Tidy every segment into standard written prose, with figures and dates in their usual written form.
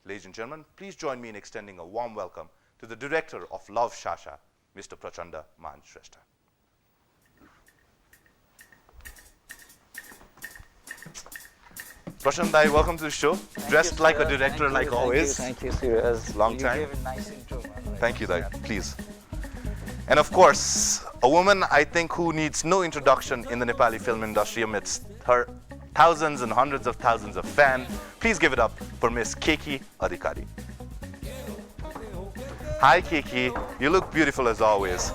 Ladies and gentlemen, please join me in extending a warm welcome to the director of Love Sasha, Mr. Prachanda Man Shrestha. Prachanda, welcome to the show. Dressed like a director, like always. Thank you, Sirius. Long time. You gave a nice intro, man. Thank you, Dai. Please. And of course, a woman I think who needs no introduction in the Nepali film industry amidst her thousands and hundreds of thousands of fans. Please give it up for Miss Keki Adhikari. Hi, Keki. You look beautiful as always.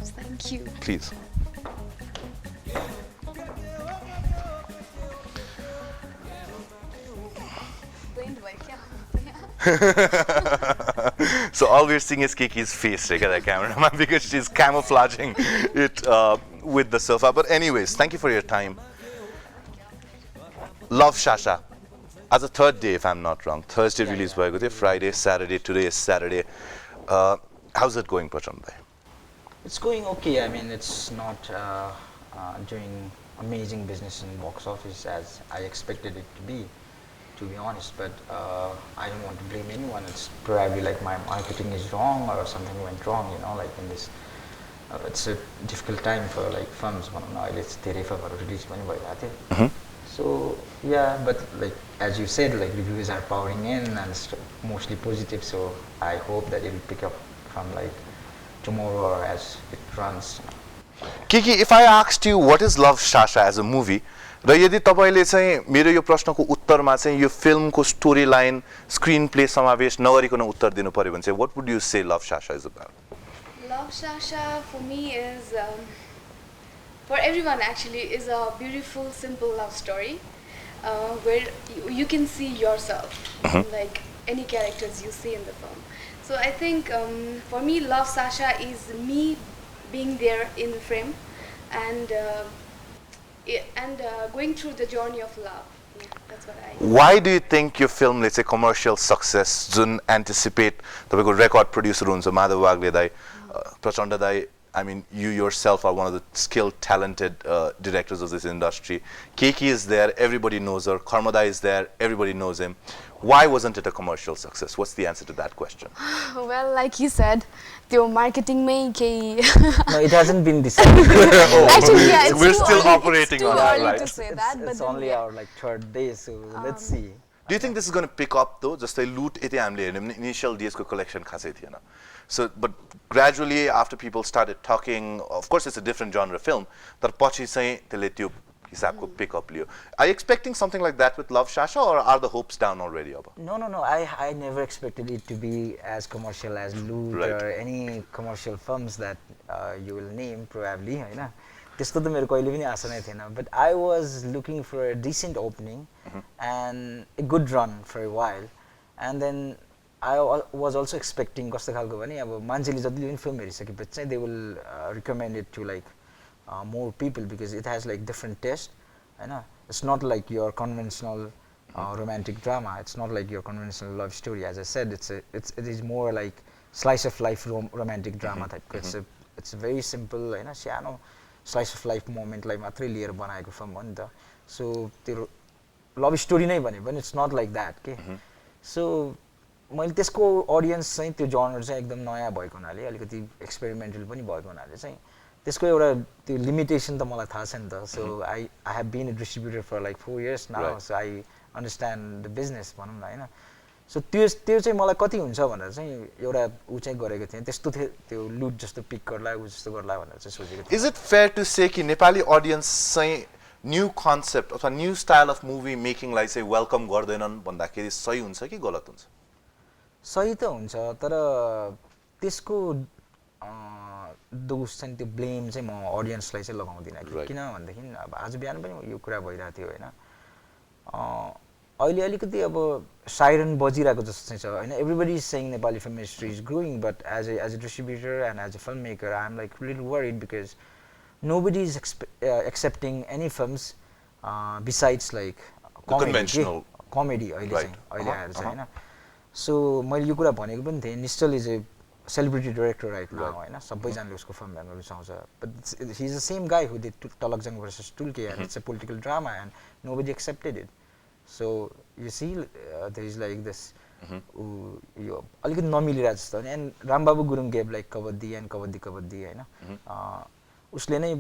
Thank you. Please. So all we're seeing is Keki's face right at the camera because she's camouflaging it with the sofa. But anyways, thank you for your time. Love Sasha. As a third day, if I'm not wrong. Thursday release by Friday, Saturday, today is Saturday. How's it going, Prachanda? It's going okay. I mean, it's not doing amazing business in box office as I expected it to be honest. But I don't want to blame anyone. It's probably like my marketing is wrong or something went wrong, you know, like in this. It's a difficult time for like films. It's release. So yeah, but like as you said, like reviews are pouring in and it's mostly positive. So I hope that it will pick up from like tomorrow or as it runs. Keki, if I asked you what is Love Sasha as a movie, र यदि तपाईले चाहिँ मेरो यो प्रश्नको उत्तरमा चाहिँ यो फिल्मको story line screen play समावेश नगरिकन उत्तर दिनु पर्यो भने चाहिँ what would you say Love Sasha is about? Love Sasha for me is for everyone actually is a beautiful simple love story where you can see yourself like any characters you see in the film. So I think for me Love Sasha is me being there in the frame and going through the journey of love. Yeah, that's what I. Why do you think your film, let's say, commercial success, jun anticipate the record producer huncha Madhav Wagle dai, Prachanda dai, I mean, you yourself are one of the skilled, talented directors of this industry. Keki is there, everybody knows her. Karmada is there, everybody knows him. Why wasn't it a commercial success? What's the answer to that question? Well, like you said, the marketing may No, it hasn't been decided. Actually, yeah, it's We're too still early, operating it's on too that, early right? to say that, but It's then, only yeah. our like third day, so let's see. Do you think this is going to pick up though? Just like loot it initial days ko collection khasai thiyena. So, but gradually after people started talking, of course it's a different genre film, tar पछि चाहिँ त्यसले त्यो हिसाबको pick up Leo. Are you expecting something like that with Love Sasha or are the hopes down already? No. I never expected it to be as commercial as Loot or any commercial films that you will name probably, हैन. त्यस्तो त मेरो कहिले पनि आशा नै थिएन. But I was looking for a decent opening and a good run for a while. And then I was also expecting कस्तो खालको भने अब मान्छेले जतिले पनि फिल्म हेरिसकेपछि चाहिँ they will recommend it to like more people because it has like different taste, Hahn. It's not like your conventional romantic drama. It's not like your conventional love story. As I said, it is more like slice of life romantic drama type. It's very simple, हैन. सानो slice of life moment like मात्रै लिएर बनाएको film हो नि त. So त्यो love story नै भने पनि it's not like that, के. So मैले त्यसको audience चाहिँ त्यो genre चाहिँ एकदम नयाँ भएको हुनाले अलिकति experimental पनि भएको हुनाले चाहिँ त्यसको एउटा त्यो limitation त मलाई थाहा छ नि त. So I have been a distributor for like 4 years now, so I understand the business भनौँ न, हैन. So त्यो चाहिँ मलाई कति हुन्छ भनेर चाहिँ एउटा उ चाहिँ गरेको थिएँ. त्यस्तो त्यो लुट जस्तो पिक गर्ला उ जस्तो गर्ला भनेर चाहिँ सोचेको थिएँ. Is it fair to say कि नेपाली audience चाहिँ new concept अथवा new style of movie making लाई चाहिँ welcome गर्दैनन् भन्दाखेरि सही हुन्छ कि गलत हुन्छ? सही त हुन्छ तर त्यसको दोष चाहिँ त्यो ब्लेम चाहिँ म अडियन्सलाई चाहिँ लगाउँदिनँ किन भन्दाखेरि अब आज बिहान पनि यो कुरा भइरहेको थियो, हैन. अहिले अलिकति अब साइरन बजिरहेको जस्तो चाहिँ छ, हैन. Everybody is saying Nepali film industry is growing, but as a distributor and as a filmmaker I'm like really worried because nobody is accepting any films besides like conventional comedy अहिले चाहिँ अहिले आएर चाहिँ, हैन. So मैले यो कुरा भनेको पनि थिएँ. Nischal is a celebrity director right now, हैन. सबैजनाले उसको फिल्म हेर्न रुचाउँछ. But he's the same guy who did Talakjang versus Tulke and it's a political drama and nobody accepted it. So you see there is like this यो अलिकति नमिलिरहेको जस्तो नि and Rambabu Gurung gave like kabaddi and kabaddi होइन उसले नै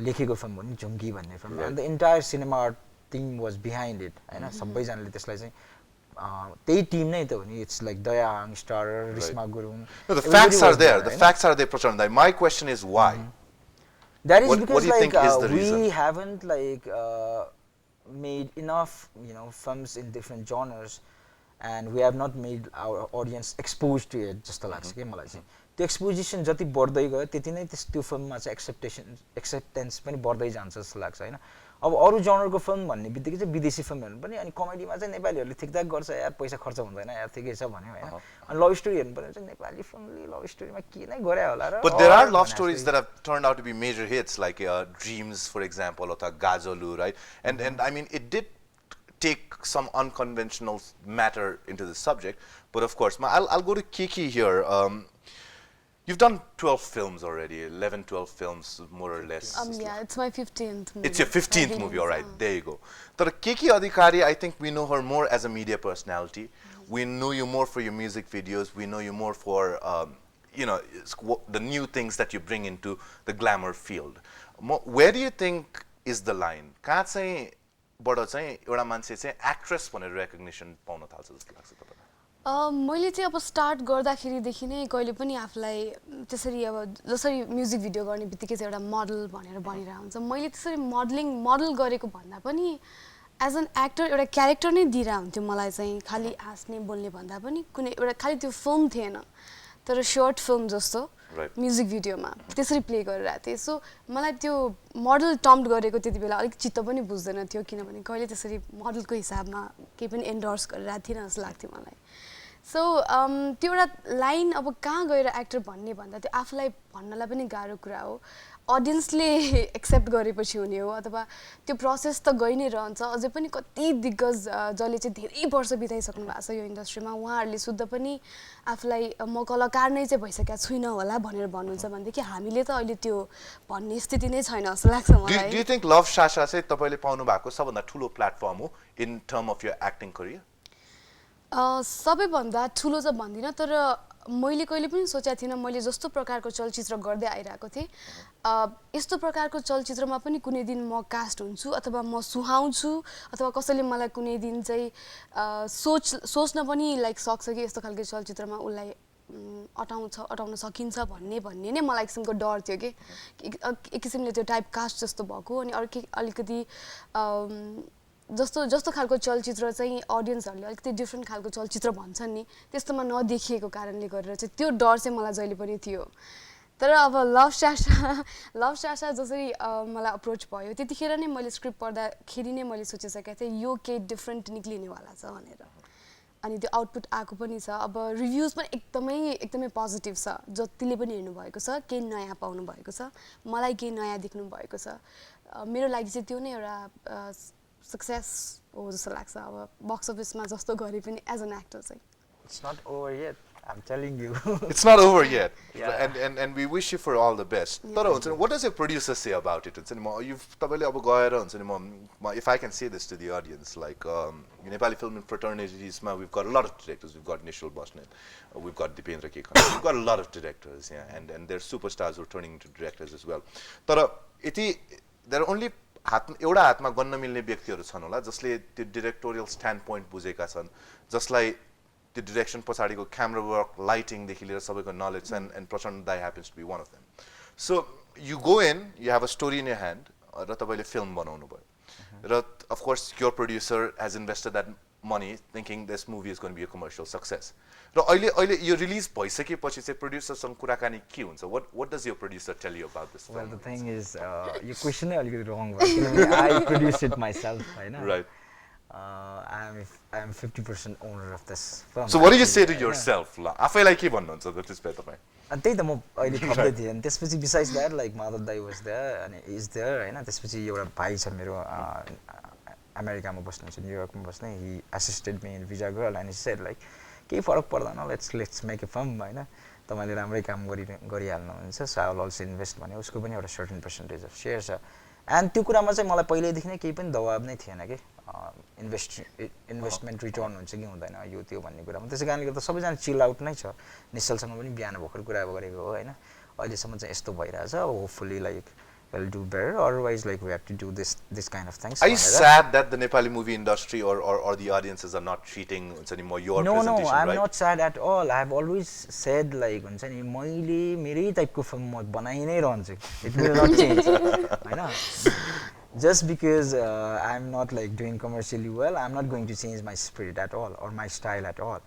लेखेको film हो नि झुम्की भन्ने film and the entire cinema art team was behind it होइन सबैजनाले त्यसलाई चाहिँ त्यही टिम नै त हो नि it's like Dayahang star रिस्मा Gurung The facts are there. The facts are there, Prachanda. My question is why? That is What because do you think is the we reason? haven't like made enough films in different genres and we have not made our audience exposed to it जस्तो लाग्छ के मलाई चाहिँ त्यो एक्सपोजिसन जति बढ्दै गयो त्यति नै त्यो फिल्ममा चाहिँ एक्सेप्टेन्स पनि बढ्दै जान्छ जस्तो लाग्छ होइन अब अरू जनरको फिल्म भन्ने बित्तिकै चाहिँ विदेशी फिल्महरू पनि अनि कमेडीमा चाहिँ नेपालीहरूले ठिकठाक गर्छ यार पैसा खर्च हुँदैन यार ठिकै छ भन्यो होइन अनि लभ स्टोरी हेर्नु पर्यो चाहिँ नेपाली फिल्मले लभ स्टोरीमा के नै गरे होला र But there are love stories that have turned out to be major hits, like Dreams, for example, or Gazolu, right? And I mean, it did take some unconventional matter into the subject, but of course, I'll go to Keki here. You've done 12 films already, 11, 12 films, more or less. Yeah, it's my 15th movie. It's your 15th movie, all right. There you go. But Keki Adhikari, I think we know her more as a media personality. We know you more for your music videos. We know you more for, the new things that you bring into the glamour field. Where do you think is the line? कहाँ चाहिँ बाट चाहिँ एउटा मान्छे चाहिँ actress भनेर recognition pound थाल्छ जस्तो लाग्छ तपाईलाई? मैले चाहिँ अब स्टार्ट गर्दाखेरिदेखि नै कहिले पनि आफूलाई त्यसरी अब जसरी म्युजिक भिडियो गर्ने बित्तिकै चाहिँ एउटा मोडल भनेर भनिरहेको हुन्छ मैले त्यसरी मोडल गरेको भन्दा पनि एज एन एक्टर एउटा क्यारेक्टर नै दिइरहेको हुन्थ्यो मलाई चाहिँ खालि हाँस्ने बोल्ने भन्दा पनि कुनै एउटा खालि त्यो फिल्म थिएन तर सर्ट फिल्म जस्तो म्युजिक भिडियोमा त्यसरी प्ले गरिरहेको थिएँ सो मलाई त्यो मोडल टम्प्ट गरेको त्यति बेला अलिक चित्त पनि बुझ्दैन थियो किनभने कहिले त्यसरी मोडलको हिसाबमा केही पनि एन्डोर्स गरिरहेको थिएन जस्तो लाग्थ्यो मलाई सो त्यो एउटा लाइन अब कहाँ गएर एक्टर भन्ने भन्दा त्यो आफूलाई भन्नलाई पनि गाह्रो कुरा हो अडियन्सले एक्सेप्ट गरेपछि हुने हो अथवा त्यो प्रोसेस त गइ नै रहन्छ अझै पनि कति दिग्गज जसले चाहिँ धेरै वर्ष बिताइसक्नु भएको छ यो इन्डस्ट्रीमा उहाँहरूले शुद्ध पनि आफूलाई म कलाकार नै चाहिँ भइसकेका छुइनँ होला भनेर भन्नुहुन्छ भनेदेखि हामीले त अहिले त्यो भन्ने स्थिति नै छैन जस्तो लाग्छ मलाई Do you think Love Sasha चाहिँ तपाईले पाउनु भएको सबभन्दा ठुलो प्लेटफर्म हो in term of your acting career? सबैभन्दा ठुलो चाहिँ भन्दिनँ तर मैले कहिले पनि सोचेको थिइनँ मैले जस्तो प्रकारको चलचित्र गर्दै आइरहेको थिएँ यस्तो प्रकारको चलचित्रमा पनि कुनै दिन म कास्ट हुन्छु अथवा म सुहाउँछु अथवा कसैले मलाई कुनै दिन चाहिँ सोच्न पनि लाइक सक्छ कि यस्तो खालको चलचित्रमा उसलाई अटाउन सकिन्छ भन्ने नै मलाई एक किसिमको डर थियो कि एक किसिमले त्यो टाइप कास्ट जस्तो भएको अनि अलिकति जस्तो खालको चलचित्र चाहिँ अडियन्सहरूले अलिकति डिफ्रेन्ट खालको चलचित्र भन्छन् नि त्यस्तोमा नदेखिएको कारणले गरेर चाहिँ त्यो डर चाहिँ मलाई जहिले पनि थियो तर अब लभ साशा जसरी मलाई अप्रोच भयो त्यतिखेर नै मैले स्क्रिप्ट पढ्दाखेरि नै मैले सोचिसकेको थिएँ यो केही डिफ्रेन्ट निक्लिनेवाला छ भनेर अनि त्यो आउटपुट आएको पनि छ अब रिभ्युज पनि एकदमै पोजिटिभ छ जतिले पनि हेर्नु भएको छ केही नयाँ पाउनु भएको छ मलाई केही नयाँ देख्नु भएको छ मेरो लागि चाहिँ त्यो नै एउटा सक्सेस हो जस्तो लाग्छ अब बक्स अफिसमा जस्तो गरे पनि एज एन एक्टर चाहिँ It's not over yet. I'm telling you. It's not over yet. Yeah. And we wish you for all the best. Yeah. तर हुन्छ नि what does your producer say about it? हुन्छ नि म you तपाईले अब गएर हुन्छ नि म if I can say this to the audience like Nepali film fraternities ma we've got a lot of directors. We've got Nishal Bosnet, we've got Dipendra K. Khan. We've got a lot of directors, yeah, and they're superstars who are turning into directors as well. तर यति there are only एउटा हातमा गन्न मिल्ने व्यक्तिहरू छन् होला जसले त्यो डिरेक्टोरियल stand point बुझेका छन् जसलाई त्यो डिरेक्सन पछाडिको क्यामेरा वर्क लाइटिङ देखि लिएर सबैको नलेज छ and Prachanda dai happens to be one of them so you go in you have a story in your hand र तपाईँले फिल्म बनाउनु भयो र of course your producer has invested that money thinking this movie is gonna be a commercial success र अहिले यो release भइसकेपछि चाहिँ प्रड्युसरसँग कुराकानी के हुन्छ what does your producer tell you about this film? Well, the thing is yo question नै अलिकति रङ भयो किनभने I produced it myself Hahn Right. I am 50% owner of this film. So what do you say to yourself la आफैलाई के भन्नुहुन्छ त्यसपछि तपाईँ अनि त्यही त म अहिले थप्दै थिएँ अनि त्यसपछि बिसाइड्स द्याट लाइक माधव दाइ वाज देयर अनि इज देयर हैन त्यसपछि एउटा भाइ छ मेरो अमेरिकामा बस्नुहुन्छ न्युयोर्कमा बस्ने हि असिस्टेड मी इन भिजा girl end he said like केही फरक पर्दैन लेट्स मेक ए फिल्म हैन तपाईँले राम्रै काम गरिहाल्नुहुन्छ सो आई विल अल्सो इन्भेस्ट भने उसको पनि एउटा सर्टेन पर्सेन्टेज अफ सेयर छ एन्ड त्यो कुरामा चाहिँ मलाई पहिल्यैदेखि नै केही पनि दबाब नै थिएन कि इन्भेस्टमेन्ट रिटर्न हुन्छ कि हुँदैन यो त्यो भन्ने कुरामा त्यसै कारणले गर्दा सबैजना चिल आउट नै छ निश्चलसँग पनि बिहान भर्खर कुरा गरेको हो होइन अहिलेसम्म चाहिँ यस्तो भइरहेछ hopefully like we'll do better otherwise like we have to do this kind of things are you sad that the Nepali movie industry or the audiences are not treating anymore your presentation no I'm right? not sad at all I have always said like हुन्छ नि मैले मेरै टाइपको film म बनाइ नै रहन्छु it will not change Hahn just because I'm not like doing commercially well I'm not going to change my spirit at all or my style at all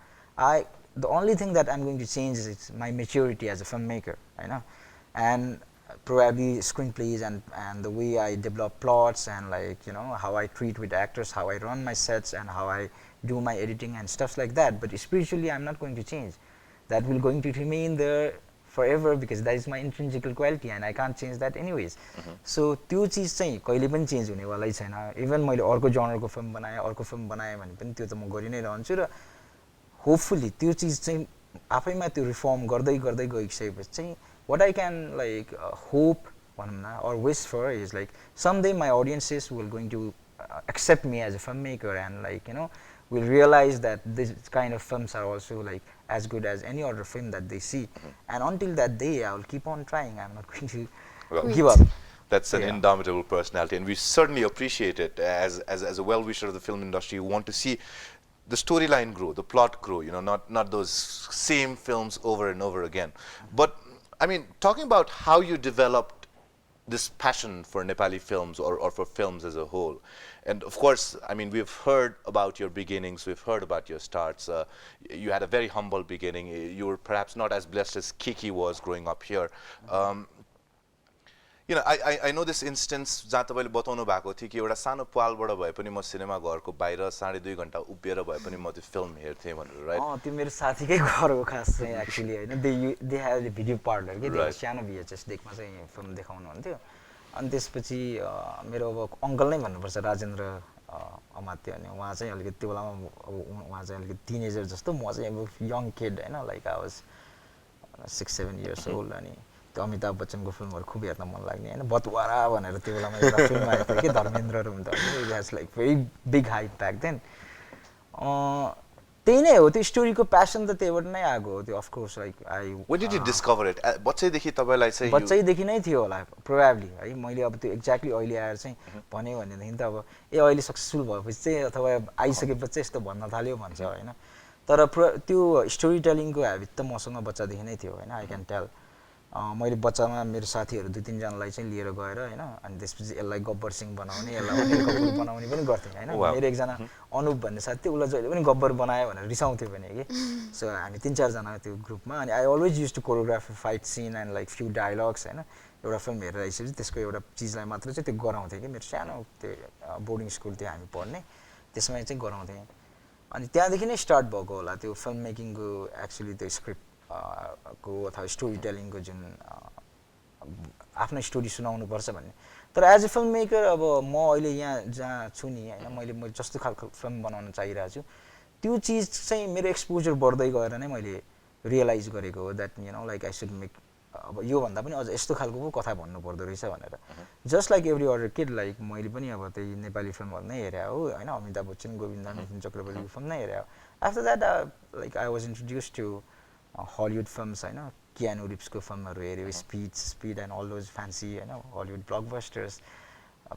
the only thing that I'm going to change is my maturity as a filmmaker Hahn and probably screenplays and the way I develop plots and like you know how I treat with actors how I run my sets and how I do my editing and stuff like that but spiritually I'm not going to change that will going to remain there forever because that is my intrinsic quality and I can't change that anyways so त्यो चीज चाहिँ कहिले पनि change हुने वाला छैन even मैले अर्को जनरको फिल्म बनाए भने पनि त्यो त म गरि नै रहन्छु र होपफुली त्यो चीज चाहिँ आफैमा त्यो रिफर्म गर्दै गर्दै गइसकेपछि चाहिँ what I can like hope or wish for is like someday my audiences will going to accept me as a filmmaker and like you know will realize that this kind of films are also like as good as any other film that they see and until that day I will keep on trying I'm not going to give up. That's an indomitable personality and we certainly appreciate it as a well-wisher of the film industry. We want to see the storyline grow, the plot grow, you know, not those same films over and over again. But I mean, talking about how you developed this passion for Nepali films or for films as a whole, and of course, I mean, we've heard about your beginnings, we've heard about your starts. You had a very humble beginning. You were perhaps not as blessed as Keki was growing up here. You know, I know this instance जहाँ तपाईले बताउनु भएको थियो कि एउटा सानो पालबाट भए पनि म सिनेमा घरको बाहिर 2.5 घण्टा उभिएर भए पनि म त्यो फिल्म हेर्थे भनेर राइट त्यो मेरो साथीकै घर हो खास चाहिँ एक्चुअली हैन they have the video parlour के त्यो सानो VHS डेकमा चाहिँ फिल्म देखाउनु हुन्थ्यो अनि त्यसपछि मेरो अब अंकल नै भन्नुपर्छ राजेन्द्र अमात्य अनि उहाँ चाहिँ अलिकति त्यो बेलामा उहाँ चाहिँ अलिकति टिनेजर जस्तो म चाहिँ अब यङ किड हैन like I was 6-7 years old अनि अमिताभ बच्चनको फिल्महरु खुब हेर्न मन लाग्ने हैन बतवारा भनेर त्यो बेलामा एउटा फिल्म आएको थियो के धर्मेन्द्र र हुन्छ it has like very big hype back then त्यही नै हो त्यो स्टोरीको प्यासन त त्यहीबाट नै आएको हो त्यो of course like I what did you discover it बच्चैदेखि तपाईलाई चाहिँ बच्चैदेखि नै थियो होला प्रोबेबली है मैले अब त्यो एक्ज्याक्टली अहिले आएर चाहिँ भने भनेदेखि त अब अहिले सक्सेसफुल भएपछि चाहिँ अथवा आइसकेपछि चाहिँ यस्तो भन्न थाल्यो भन्छ हैन तर त्यो स्टोरी टेलिङको ह्याबिट त मसँग बच्चादेखि नै थियो हैन आई क्यान टेल मैले बच्चामा मेरो साथीहरु 2-3 जनालाई चाहिँ लिएर गएर हैन अनि त्यसपछि यसलाई गब्बर सिंह बनाउने यसलाई अनिल कपुर बनाउने पनि गर्थे हैन मेरो एकजना अनुप भन्ने साथी थियो उसलाई जहिले पनि गब्बर बनायो भनेर रिसाउँथ्यो भने के सो हामी 3-4 जना त्यो ग्रुपमा अनि I always used to choreograph fight scene and like few dialogues हैन एउटा फिल्म हेरेर आइसकेपछि त्यसको एउटा चीजलाई मात्र चाहिँ त्यो गराउँथे के मेरो सानो त्यो बोर्डिङ स्कुल थियो हामी पढ्ने त्यसमा चाहिँ गराउँथे अनि त्यहाँदेखि नै स्टार्ट भएको होला त्यो फिल्म मेकिङको एक्चुअली त्यो स्क्रिप्ट को अथवा स्टोरी टेलिङको जुन आफ्नो स्टोरी सुनाउनु पर्छ भन्ने तर एज अ फिल्म मेकर अब म अहिले यहाँ जहाँ छु नि हैन मैले जस्तो खालको फिल्म बनाउन चाहिरहेको छु त्यो चीज चाहिँ मेरो एक्सपोजर बढ्दै गएर नै मैले रियलाइज गरेको हो that you know like I should make अब यो भन्दा पनि अझ यस्तो खालको पो कथा भन्नु पर्दो रहेछ भनेर just like every other kid like मैले पनि अब त्यही नेपाली फिल्महरु नै हेरे हो हैन अमिताभ बच्चन गोविन्द मिथुन चक्रवर्तीको फिल्म नै हेरे हो after that like I was introduced to Hollywood films हैन कियानु रिप्सको फिल्महरु हेर्यो speed and all those fancy हैन हलिउड ब्लकबस्टर्स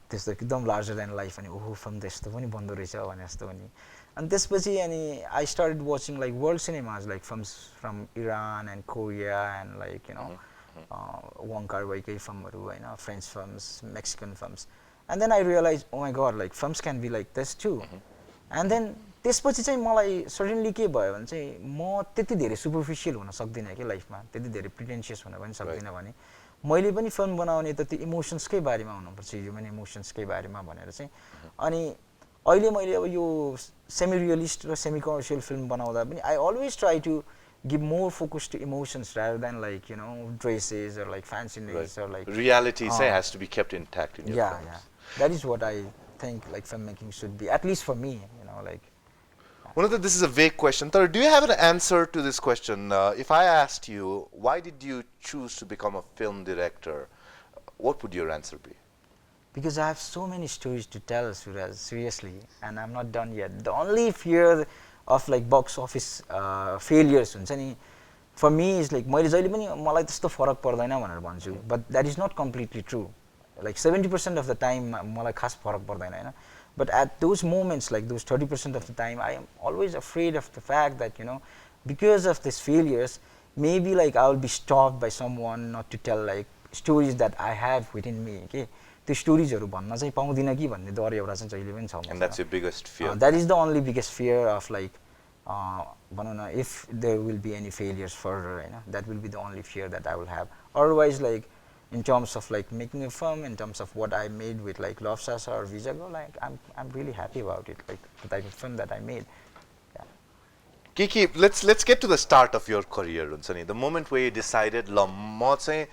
त्यस्तो एकदम लार्जर देन लाइफ अनि ओहो फिल्म त यस्तो पनि बन्दो रहेछ भने जस्तो पनि अनि त्यसपछि अनि I started watching like world cinemas like films from Iran and Korea and like you know Wong Kar वाईकै फिल्महरु हैन French films Mexican films and then I realize oh my God like films can be like this too and then त्यसपछि चाहिँ मलाई suddenly के भयो भने चाहिँ म त्यति धेरै सुपरफिशियल हुन सक्दिनँ के लाइफमा त्यति धेरै प्रिटेन्शियस हुन पनि सक्दिनँ भने मैले पनि फिल्म बनाउने त त्यो इमोसन्सकै बारेमा हुनुपर्छ ह्युमन इमोसन्सकै बारेमा भनेर चाहिँ अनि अहिले मैले अब यो सेमी रियलिस्ट र सेमी कमर्सियल फिल्म बनाउँदा पनि I always try to give more focus to emotions rather than like you know dresses or like fanciness or like reality has to be kept intact in your films. That is what I think like filmmaking should be, at least for me, you know, like this is a vague question. Do you have an answer to this question? If I asked you, why did you choose to become a film director, what would your answer be? because I have so many stories to tell, Suraj, seriously, and I'm not done yet. The only fear of like box office failures हुन्छ नि, for me is like मैले जहिले पनि मलाई त्यस्तो फरक पर्दैन भनेर भन्छु, but that is not completely true. Like 70% of the time मलाई खास फरक पर्दैन हैन, but at those moments, like those 30% of the time, I am always afraid of the fact that, you know, because of these failures, maybe like I will be stopped by someone not to tell like stories that I have within me. Okay, त्यो स्टोरीजहरु भन्न चाहिँ पाउँदिन कि भन्ने डर एउटा चाहिँ जहिले पनि छ. And that's your biggest fear. That is the only biggest fear of like भनौं न, if there will be any failures further, you know, that will be the only fear that I will have. Otherwise, like in terms of like making a film, in terms of what I made with like Love Sasha or Visa Go, like I'm really happy about it, like the type of film that I made. Yeah. Keki, let's get to the start of your career, हुन्छ नि, the moment where you decided ल म चाहिँ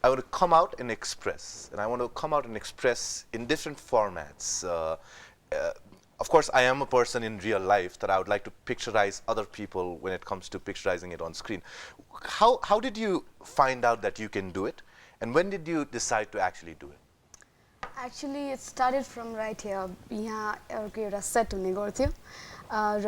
I want to come out and express, and I want to come out and express in different formats. Of course, I am a person in real life that I would like to picturize other people when it comes to picturizing it on screen. How did you find out that you can do it, and when did you decide to actually do it? Actually, it started from right here. यहाँ एउटा एउटा set हुने गर्थ्यो र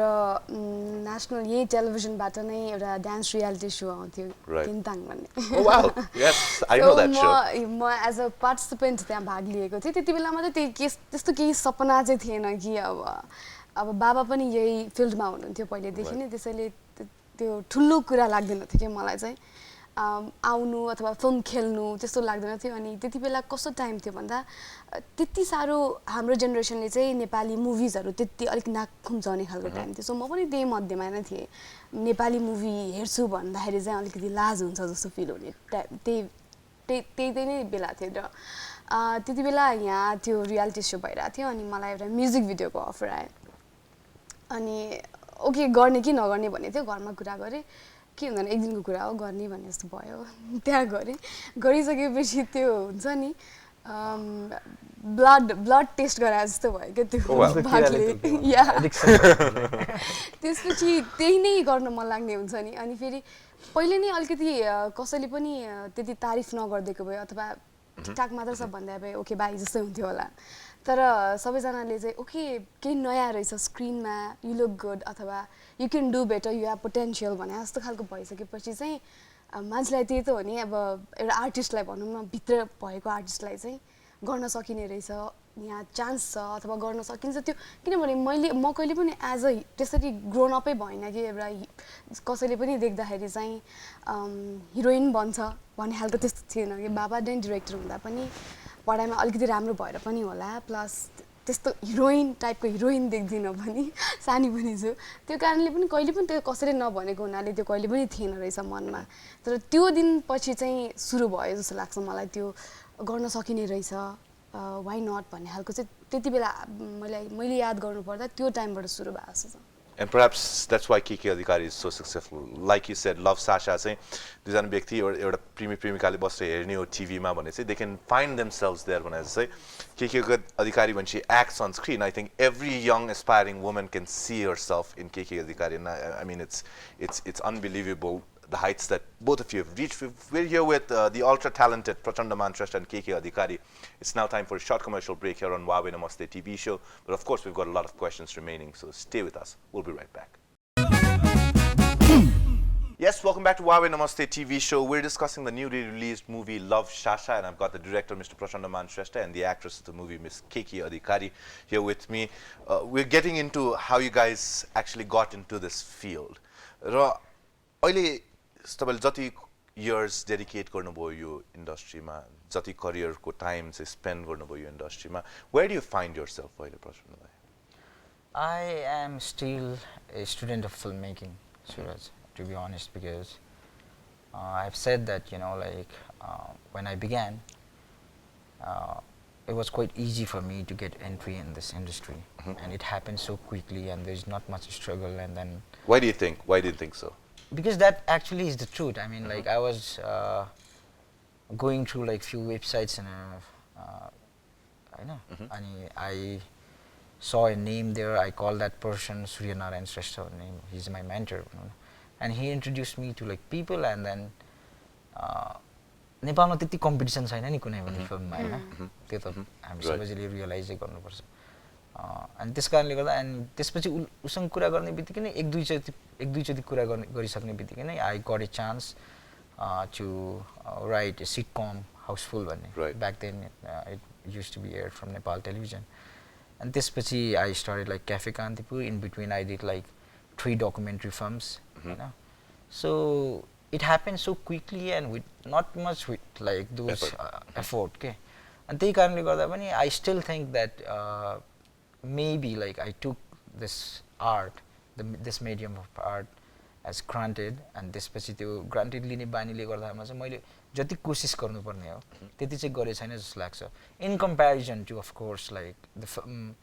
national यही टेलिभिजनबाट नै एउटा dance reality सो आउँथ्यो किन्ताङ भन्ने. Oh wow, yes, I know that show. म एज अ पार्टिसिपेन्ट त्यहाँ भाग लिएको थिएँ. त्यति बेलामा चाहिँ त्यस्तो केही सपना चाहिँ थिएन कि अब बाबा पनि यही फिल्डमा हुनुहुन्थ्यो पहिलेदेखि नै, त्यसैले त्यो ठुलो कुरा लाग्दैन थियो कि मलाई चाहिँ आउनु अथवा फिल्म खेल्नु त्यस्तो लाग्दैन थियो. अनि त्यति बेला कस्तो टाइम थियो भन्दा त्यति साह्रो हाम्रो जेनेरेसनले चाहिँ नेपाली मुभिजहरू त्यति अलिक नाक खुम्चाउने खालको टाइम थियो. सो म पनि त्यही मध्येमा नै थिएँ. नेपाली मुभी हेर्छु भन्दाखेरि चाहिँ अलिकति लाज हुन्छ जस्तो फिल हुने त्यही नै बेला थियो. र त्यति बेला यहाँ त्यो रियालिटी सो भइरहेको थियो अनि मलाई एउटा म्युजिक भिडियोको अफर आयो. अनि ओके गर्ने कि नगर्ने भन्ने थियो. घरमा कुरा गरेँ, के हुँदैन एक दिनको कुरा हो, गर्ने भन्ने जस्तो भयो. त्यहाँ गरेँ. गरिसकेपछि त्यो हुन्छ नि ब्लड टेस्ट गराए जस्तो भयो क्या त्यो भागले. या त्यसपछि त्यही नै गर्न मन लाग्ने हुन्छ नि. अनि फेरि पहिले नै अलिकति कसैले पनि त्यति तारिफ नगरिदिएको भए अथवा ठिकठाक मात्र छ भन्दा भए ओके बाई जस्तै हुन्थ्यो होला. तर सबैजनाले चाहिँ ओके केही नयाँ रहेछ स्क्रिनमा, यु लुक गुड अथवा you can do better, you have potential भने जस्तो खालको भइसकेपछि चाहिँ मान्छेलाई त्यही त हो नि. अब एउटा आर्टिस्टलाई भनौँ न, भित्र भएको आर्टिस्टलाई चाहिँ गर्न सकिने रहेछ, यहाँ चान्स छ अथवा गर्न सकिन्छ त्यो. किनभने म कहिले पनि एज अ त्यसरी ग्रोन अपै भएन कि एउटा कसैले पनि देख्दाखेरि चाहिँ हिरोइन बन्छ भन्ने खालको त्यस्तो थिएन कि. बाबा नै डिरेक्टर हुँदा पनि पढाइमा अलिकति राम्रो भएर पनि होला, प्लस त्यस्तो हिरोइन टाइपको हिरोइन देख्दिनँ पनि सानी पनि छु. त्यो कारणले पनि कहिले पनि त्यो कसैले नभनेको हुनाले त्यो कहिले पनि थिएन रहेछ मनमा. तर त्यो दिन पछि चाहिँ सुरु भयो जस्तो लाग्छ मलाई, त्यो गर्न सकिने रहेछ, वाइ नट भन्ने खालको चाहिँ त्यति बेला मैले याद गर्नुपर्दा त्यो टाइमबाट सुरु भएको छ. And perhaps that's why Keki Adhikari is so successful. Like you said, Love Sasha चाहिँ दुईजना व्यक्ति एउटा प्रेमिकाले बसेर हेर्ने हो टिभीमा भने चाहिँ they can find themselves there भनेर चाहिँ Keki Adhikari when she acts on screen, I think every young aspiring woman can see herself in Keki Adhikari. And I mean it's unbelievable the heights that both of you have reached. We're here with the ultra talented Prachanda Man Shrestha and Keki Adhikari. It's now time for a short commercial break here on HUAWEI Namaste TV Show. But of course, we've got a lot of questions remaining, so stay with us. We'll be right back. Yes, welcome back to HUAWEI Namaste TV Show. We're discussing the newly released movie Love Sasha, and I've got the director, Mr. Prachanda Man Shrestha, and the actress of the movie, Miss Keki Adhikari, here with me. We're getting into how you guys actually got into this field. अहिले तपाईले जति years dedicate गर्नुभयो यो इन्डस्ट्रीमा, जति करियरको time चाहिँ spend गर्नुभयो यो इन्डस्ट्रीमा, where do you find yourself अहिले प्रश्न भाइ? I am still a student of filmmaking, Suraj, to be honest, because I've said that, you know, like when I began, it was quite easy for me to get entry in this industry, and it happened so quickly, and there's not much struggle. And then why do you think so? Because that actually is the truth. I mean, like I was going through like few websites and I know, and I saw a name there. I called that person Narayan Shrestha name. He's my mentor, and he introduced me to like people, and then नेपालमा त्यति competition छैन नि कुनै पनि फिल्ममा हैन त्यो त हामी सबैले रियलाइज गर्नुपर्छ अनि त्यस कारणले गर्दा अनि त्यसपछि उसँग कुरा गर्ने बित्तिकै नै एक दुई चोटी कुरा गरिसक्ने बित्तिकै नै I got a chance to write a sitcom Housefull भन्ने back then it used to be aired from Nepal television and त्यसपछि I started like Cafe Kantipur. In between I did like 3 documentary films, you know. So it happened so quickly and with not much with like those effort, okay. And त्यही कारणले गर्दा पनि I still think that maybe like I took this art, this medium of art as granted and त्यसपछि त्यो granted लिने बानीले गर्दामा चाहिँ मैले जति कोसिस गर्नुपर्ने हो त्यति चाहिँ गरे छैन जस्तो लाग्छ in comparison to of course like the film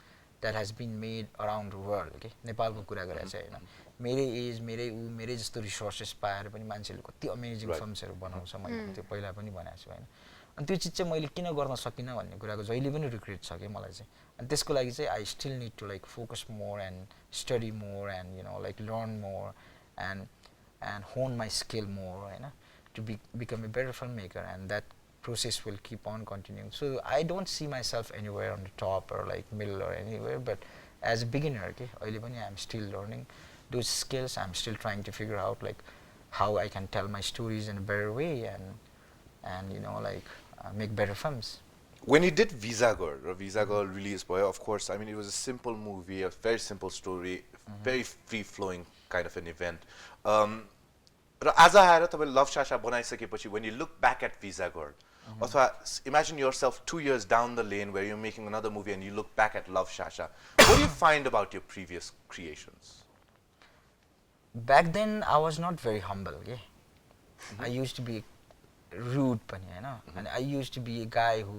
that has been made around the world okay नेपालको कुरा गरेर चाहिँ हैन मेरै एज मेरै जस्तो रिसोर्सेस पाएर पनि मान्छेले कति अमेजिङ फिल्म्सहरु बनाउँछ मैले त्यो पहिला पनि भनेको छु हैन अनि त्यो चीज चाहिँ मैले किन गर्न सकिन भन्ने कुराको जहिले पनि रिग्रेट छ के मलाई चाहिँ अनि त्यसको लागि चाहिँ I still need to like focus more and study more and you know like learn more and hone my skill more Hahn to become a better filmmaker and that process will keep on continuing. So I don't see myself anywhere on the top or like middle or anywhere but as a beginner okay I'm still learning those skills. I'm still trying to figure out like how I can tell my stories in a better way and you know like make better films. When you did Visa Girl release boy of course I mean it was a simple movie, a very simple story, very free flowing kind of an event. र आज आएर तपाईले लभ Sasha बनाइसकेपछि when you look back at Visa Girl अथवा imagine yourself 2 years down the lane where you're making another movie and you look back at Love Shasha, what do you find about your previous creations? Back then I was not very humble okay I used to be rude pani हैन and I used to be a guy who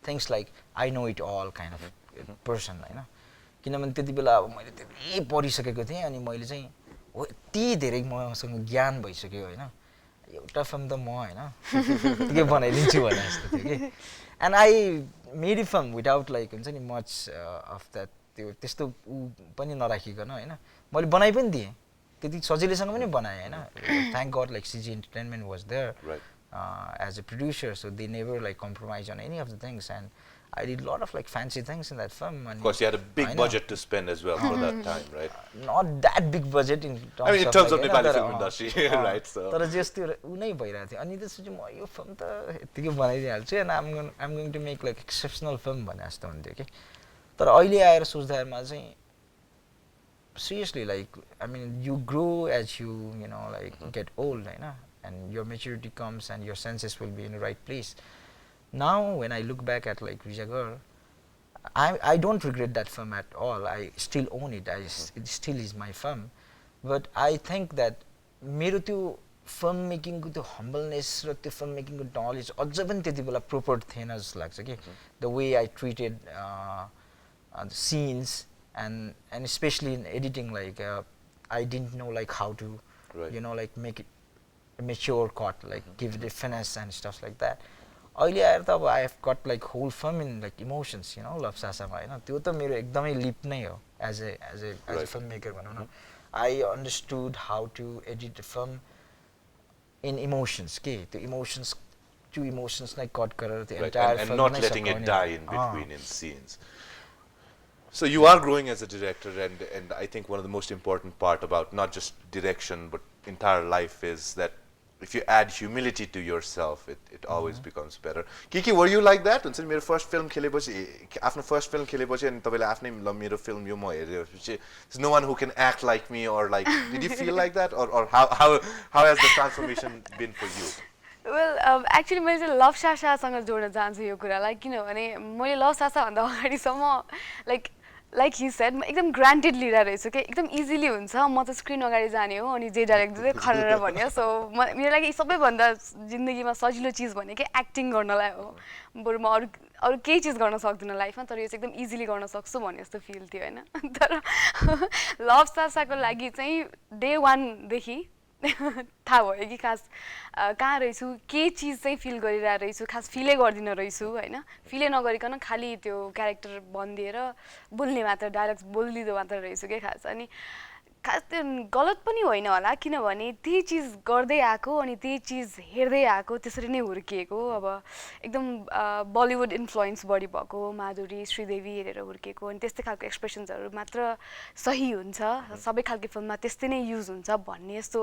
thinks like I know it all kind of person हैन किनभने त्यतिबेला अब मैले त्यति पढिसकेको थिएँ अनि मैले चाहिँ यति धेरै मसँग ज्ञान भइसक्यो हैन एउटा फिल्म त म हैन के बनाइदिन्छु भने जस्तो थियो के and I made a film without like हुन्छ नि much of that त्यो त्यस्तो पनि नराखिकन हैन मैले बनाइ पनि दिएँ त्यति सजिलैसँग पनि बनाएँ हैन thank God like CG Entertainment was there as a producer so they never like compromise on any of the things and I did a lot of like fancy things in that film. And of course, you had a big budget to spend as well for that time, right? Not that big budget in terms I mean, in terms of like, Nepali film industry, right? So. तर जस त्यो उनै भइरहेको थियो अनि त्यसपछि म यो film त यतिकै बनाइदिहाल्छु and I'm going to make like exceptional film भने जस्तो हुन्थ्यो के तर अहिले आएर सोच्दामा चाहिँ seriously like I mean you grow as you know like get old Hahn and your maturity comes and your senses will be in the right place. Now when I look back at like Visa Girl I don't regret that film at all. I still own it. It still is my film. But I think that मेरो त्यो film making को त्यो humbleness र त्यो film making को knowledge अझ पनि त्यति बेला proper थिएन जस्तो लाग्छ के the way I treated the scenes and especially in editing like I didn't know like how to you know like make it a mature cut like give it a finesse and stuff like that. अहिले आएर त अब I have got like whole film in like emotions you know Love Shasha मा हैन त्यो त मेरो एकदमै leap नै हो as a filmmaker भनौं न I understood how to edit a film in emotions के त्यो emotions two emotions like cut गरेर त्यो entire film and not letting it die in between in scenes. So you are growing as a director and I think one of the most important part about not just direction but entire life is that if you add humility to yourself it always becomes better. Kiki, were you like that? हुन्छ नि मेरो first film खेलेपछि आफ्नो first film खेलेपछि अनि तपाईले आफ्नै ल मेरो film यो म हेरेपछि no one who can act like me or like did you feel like that or how has the transformation been for you? Well actually मैले चाहिँ लभ शाशा सँग जोड्न चाहन्छु यो कुरालाई किनभने मैले लभ शाशा भन्दा अगाडिसम्म like he said म एकदम ग्रान्टेड लिइरहेछु के एकदम इजिली हुन्छ म त स्क्रिन अगाडि जाने हो अनि जे डाइरेक्ट दिँदै खरेर भन्यो सो मेरो लागि सबैभन्दा जिन्दगीमा सजिलो चिज भनेकै एक्टिङ गर्नलाई हो बरु म अरु केही चिज गर्न सक्दिनँ लाइफमा तर यो चाहिँ एकदम इजिली गर्न सक्छु भन्ने जस्तो फिल थियो हैन तर लभ शाशाको लागि चाहिँ डे 1 देखि थाहा भयो कि खास कहाँ रहेछु के चिज चाहिँ फिल गरिरहेको रहेछु खास फिलै गर्दिन रहेछु हैन फिलै नगरिकन खाली त्यो क्यारेक्टर बनिदिएर बोल्ने मात्र डायलग्स बोलिदिँदो मात्र रहेछु के खास अनि खास त्यो गलत पनि होइन होला किनभने त्यही चिज गर्दै आएको अनि त्यही चिज हेर्दै आएको त्यसरी नै हुर्किएको अब एकदम बलिउड इन्फ्लुएन्स बढी भएको माधुरी श्रीदेवी हेरेर हुर्किएको अनि त्यस्तै खालको एक्सप्रेसन्सहरू मात्र सही हुन्छ सबै खालको फिल्ममा त्यस्तै नै युज हुन्छ भन्ने यस्तो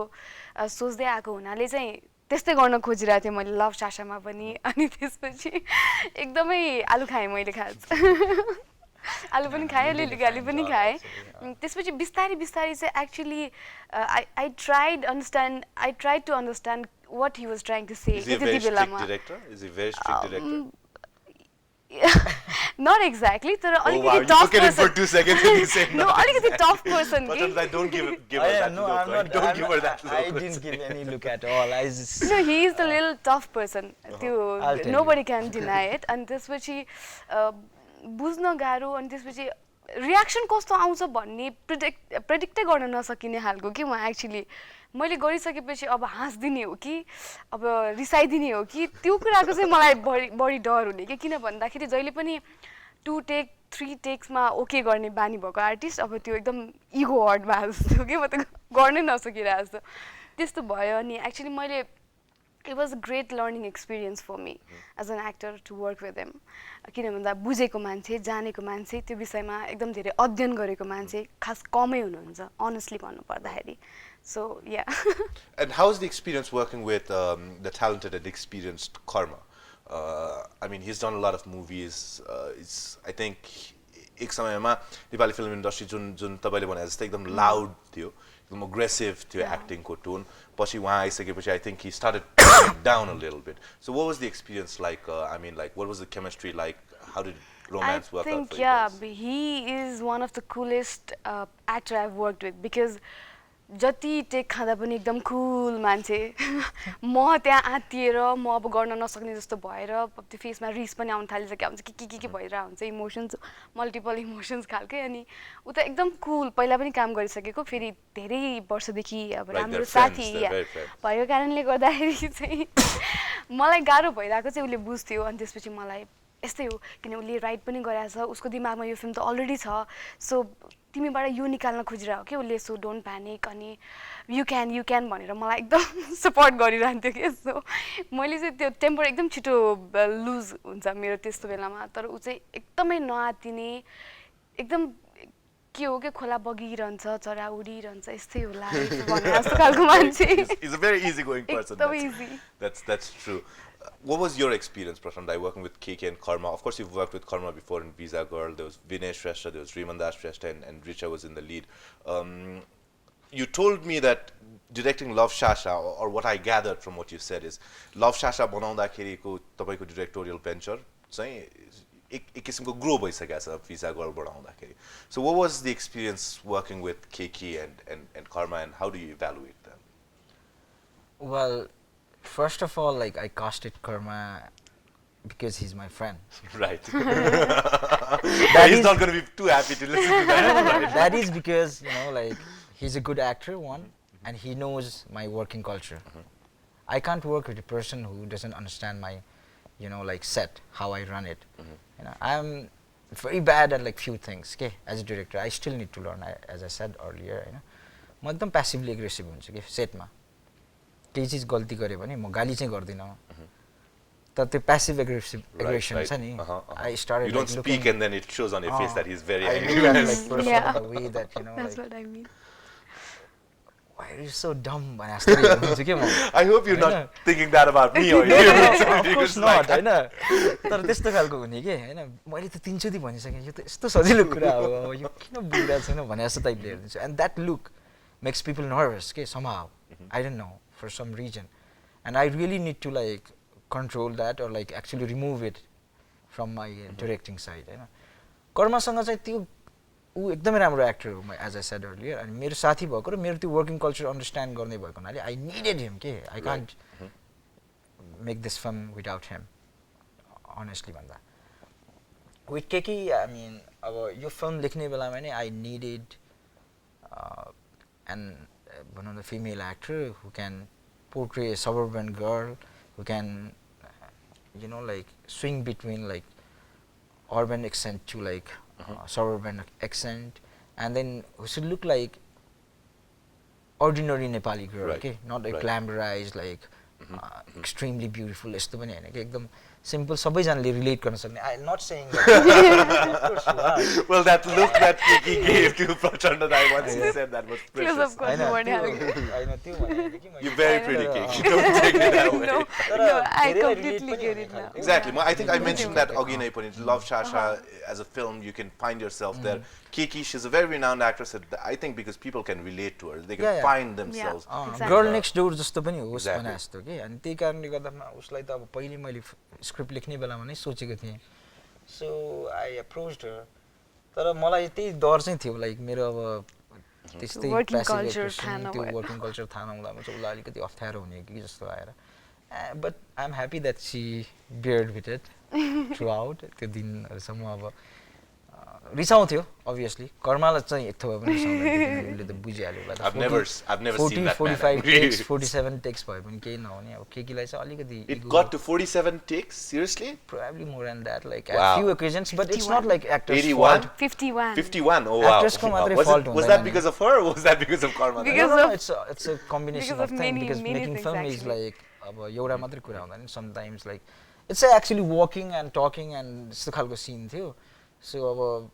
सोच्दै आएको हुनाले चाहिँ त्यस्तै गर्न खोजिरहेको थिएँ मैले लभ साशामा पनि अनि त्यसपछि एकदमै आलु खाएँ मैले खास आलु पनि खाएँ अलिअलि गाली पनि खाएँ त्यसपछि बिस्तारै बिस्तारै चाहिँ actually I tried to understand what he was trying to say त्यति बेलामा Not exactly, तर अलिकति tough person. For 2 seconds and you say no, अलिकति tough person. Prachanda, don't give her that no, look. I'm not, Don't give her that look. I didn't give any look at all. I just. No, he is the little tough person. Nobody can deny it. And त्यसपछि बुझ्न गाह्रो अनि त्यसपछि reaction कस्तो आउँछ भन्ने प्रेडिक्टै गर्न नसकिने खालको कि म एक्चुली मैले गरिसकेपछि अब हाँस्दिने हो कि अब रिसाइदिने हो कि त्यो कुराको चाहिँ मलाई बढी डर हुने कि किन भन्दाखेरि जहिले पनि 2 टेक 3 टेक्समा ओके गर्ने बानी भएको आर्टिस्ट अब त्यो एकदम इगो हर्ट भएको जस्तो कि म त गर्नै नसकिरहेको जस्तो त्यस्तो भयो अनि एक्चुली मैले it was a great learning experience for me as an actor to work with him किन भन्दा बुझेको मान्छे जानेको मान्छे त्यो विषयमा एकदम धेरै अध्ययन गरेको मान्छे खास कमै हुनुहुन्छ honestly भन्नु पर्दाखेरि so yeah And how's the experience working with the talented and experienced Karma? I mean, he's done a lot of movies. I think एक समयमा नेपाली फिल्म इन्डस्ट्री जुन तपाईले भने जस्तै एकदम लाउड थियो एकदम aggressive थियो एक्टिङको टोन पछि उहाँ आइसकेपछि I think he started down a little bit. So what was the experience like? I mean, like, what was the chemistry like? How did romance work out for you guys? He is one of the coolest actor I've worked with because जति take खाँदा पनि एकदम कुल मान्छे म त्यहाँ आत्तिएर म अब गर्न नसक्ने जस्तो भएर त्यो फेसमा रिस पनि आउन थालिसक्यो हुन्छ के भइरहेको हुन्छ इमोसन्स मल्टिपल इमोसन्स खालकै अनि ऊ त एकदम कुल पहिला पनि काम गरिसकेको फेरि धेरै वर्षदेखि अब राम्रो साथी भएको कारणले गर्दाखेरि चाहिँ मलाई गाह्रो भइरहेको चाहिँ उसले बुझ्थ्यो अनि त्यसपछि मलाई यस्तै हो किन उसले राइट पनि गरेछ उसको दिमागमा यो फिल्म त अलरेडी छ सो तिमीबाट यो निकाल्न खोजिरहेको कि उसले सो डोन्ट प्यानिक अनि यु क्यान भनेर मलाई एकदम सपोर्ट गरिरहन्थ्यो कि सो मैले चाहिँ त्यो टेम्पर एकदम छिटो लुज हुन्छ मेरो त्यस्तो बेलामा तर ऊ चाहिँ एकदमै नआत्तिने एकदम के हो कि खोला बगिरहन्छ चरा उडिरहन्छ यस्तै होला भन्ने जस्तो खालको मान्छे He's a very easygoing person. एकदम easy. That's true. What was your experience, Prachanda, working with Keki and Karma? Of course, you've worked with Karma before in Visa Girl. There was Vinay Shrestha, there was Remanda Shrestha, and Richa was in the lead. You told me that directing Love Sasha, or what I gathered from what you said is, Love Sasha बनाउँदाखेरिको तपाईको directorial venture चाहिँ एक किसिमको grow भइसकेको छ Visa Girl बनाउँदाखेरि. So what was the experience working with Keki and Karma, and how do you evaluate them? Well, first of all, like I casted Karma because he's my friend. Right. He's not going to be too happy to listen to that. Right? That is because, you know, like he's a good actor, one, and he knows my working culture. I can't work with a person who doesn't understand my, you know, like set, how I run it. You know, I'm very bad at like few things. Okay, as a director, I still need to learn. As I said earlier, you know, म एकदम passively aggressive हुन्छु के सेटमा केही चीज गल्ती गरे भने म गाली चाहिँ गर्दिन तर त्यो passive aggression छ नि I started you don't like speak and then it shows on your face that he's very I angry. look at like person the way that you know That's like what I mean. why are you so dumb भने जस्तो हुन्छ के म I hope you're not thinking that about me or you. of course not हैन तर त्यस्तो खालको हुने के हैन मैले त 300 चोटी भनिसके यो त यस्तो सजिलो कुरा हो यो किन बुझ्दा छैन भने जस्तो टाइपले हेर्दिन्छु and that look makes people nervous के somehow I don't know for some reason and I really need to like control that or like actually remove it from my directing side हैन कर्मसँग चाहिँ त्यो ऊ एकदमै राम्रो एक्टर हो as I said earlier अनि मेरो साथी भएको र मेरो त्यो वर्किङ कल्चर अन्डरस्ट्यान्ड गर्ने भएको हुनाले I needed him के I can't make this film without him honestly भन्दा with Keki I mean अब यो फिल्म लेख्ने बेलामा नि I needed an one female actor who can portray a suburban girl who can you know like swing between like urban accent to like suburban accent and then who should look like ordinary Nepali girl, Right. okay, not like Right. glamorized, like extremely beautiful. यस्तो पनि हैन कि एकदम simple सबैजनाले relate गर्न सक्ने. I'm not saying that. Of course you are. Well, that look that Keki gave to Prachanda Dai once he said that was precious. Close-up गर्नु पर्ने खालको. हैन त्यो भनेको कि मैले. You're very pretty, Keki. Don't take it that way. No, I completely get it now. Exactly. I think I mentioned that agi nahi pani. Love Sasha as a film, you can find yourself there. Keki, she's a very renowned actress. I think because people can relate to her, they can find themselves. Exactly. Girl next door जस्तो पनि होस् Exactly. भने जस्तो के अनि त्यही कारणले गर्दामा उसलाई त अब पहिले मैले स्क्रिप्ट लेख्ने बेलामा नै सोचेको थिएँ. So I approached her. तर मलाई त्यही डर चाहिँ थियो लाइक मेरो अब त्यस्तै Working passive culture aggression, थाहा त्यो नभएर. वर्किङ कल्चर थाहा नहुँदामा चाहिँ उसलाई अलिकति अप्ठ्यारो हुने कि जस्तो आएर. But I'm happy that she bared with it throughout. त्यो दिनहरुसम्म अब रिसाउँथ्यो obviously. कर्मालाई चाहिँ एक थोपा पनि रिसाउँदैन. उसले त बुझिहाल्यो होला. I've never seen that. 45 takes, 47 takes भयो भने केही नहुने. अब केकीलाई चाहिँ अलिकति It got to 47 takes? Seriously? probably more than that, like Wow. at few occasions, but it's not like actors' 81? fault. 51. 51. Oh wow. Actress को मात्रै fault Was that हुँदैन because of her or was that because of Karma? Because No, of- it's a combination because of of things many- because many making things film is actually. like अब एउटा मात्रै कुरा हुँदैन. Sometimes like it's actually walking and talking and यस्तो खालको scene थियो. So अब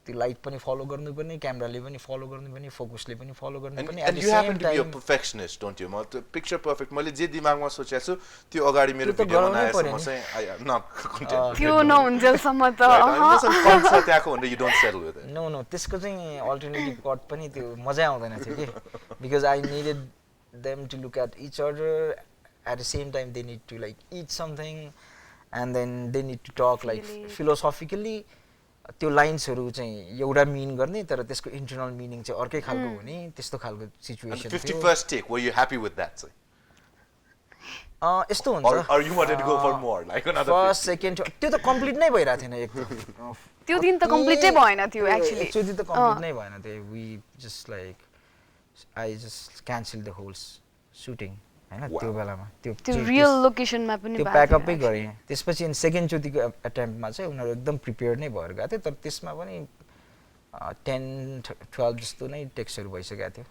त्यो लाइट पनि फलो गर्नुपर्ने, क्यामेराले पनि फलो गर्नुपर्ने, फोकसले पनि फलो गर्नुपर्ने. And you happen to be a perfectionist, don't you? Picture perfect. मैले जे दिमागमा सोचेको छु त्यो अगाडि मेरो त्यो त भिडियोमा गराउनै नआएछ पर्यो म नि. चाहिँ I am not content. त्यो नहुन्जेलसम्म त Right? I'm just त्यहाँको भन्दा you don't settle with it. No, त्यसको चाहिँ अल्टरनेटिभ कट पनि त्यो मजा आउँदैन थियो कि because I needed them to look at each other at the same time they need to like eat something and then they need to talk like philosophically. त्यो लाइन्सहरु चाहिँ एउटा मिन गर्ने तर त्यसको इन्टरनल मिनिङ चाहिँ अर्कै खालको हुने त्यस्तो खालको And सिचुएसन the थियो. 51st take, were you happy with that? Say? यस्तो हुन्छ Or you wanted to go for more, like another first 50? Second त्यो त कम्प्लिट नै भइरहेको थिएन एक त त्यो दिन त कम्प्लिटै भएन थियो एक्चुअली. एकचोटि त कम्प्लिट नै भएन थियो. We just like I just cancel the whole shooting हैन त्यो बेलामा त्यो रियल लोकेसनमा पनि त्यो प्याकअपै गरेँ. त्यसपछि अनि सेकेन्ड चोटिको एटेम्पमा चाहिँ उनीहरू एकदम प्रिपेयर नै भएर गएको थियो तर त्यसमा पनि 10-12 जस्तो नै टेक्स्टहरू भइसकेको थियो.